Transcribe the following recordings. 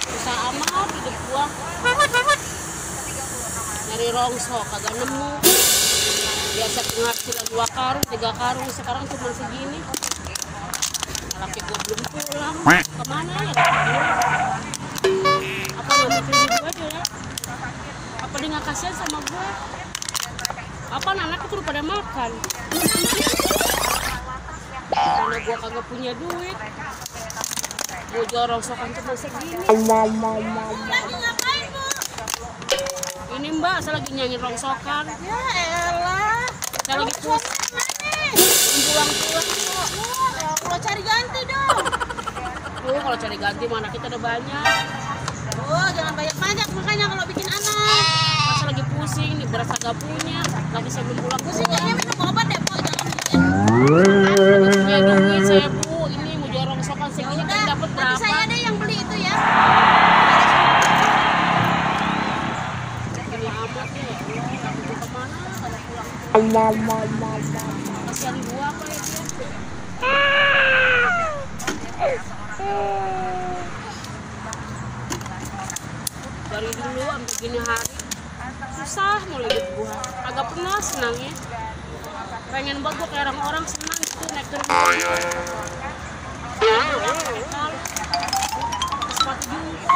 Susah amat hidup gua. Nyari rongsok kagak nemu. Biasa penghasilan 2 karung, 3 karung, sekarang cuma segini. Laki gua belum pulang. Kemana ya? Apa nggak mau kerja gua aja ya? Apa dia nggak kasihan sama gua? Apa anak itu pada makan? Karena gua kagak punya duit. Mau jual rongsokan cuma segini. Lagi ngapain, Bu? Ini Mbak, saya lagi nyanyi rongsokan. Ya elah. Saya lagi pulang-pulang kok. Kalau cari ganti dong. Kalau cari ganti mana kita udah banyak. Jangan banyak-banyak makanya kalau bikin anak. Masa lagi pusing nih, beras agak punya. Lagi saya belum pulang. Pusing kayaknya minum obat deh, Po. Jangan bikin. Punya duit saya, Bu. Ini mau jual rongsokan segini kan dapat Nanti berapa? saya deh yang beli itu ya. Ini amat ya. Aku kemana? Kalau pulang. Kasihan gua apa ya dia? Dari dulu sampai gini hari susah mau hidup gua. Agak pernah senang ya. Pengen banget gua kayak orang-orang senang gitu naik turun. Sepatu juga.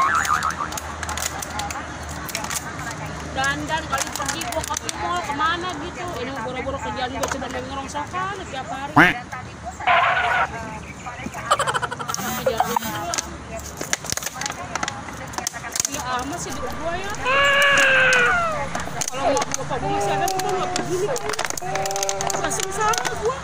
Dandan kali pergi gua ke mall kemana gitu. Ini mau boro-boro kerjaan gua cuma main ngerongsokan tiap hari. Iya amat sih hidup gua ya. Kalau bapak gua masih ada tuh nggak begini. Masih sama gua.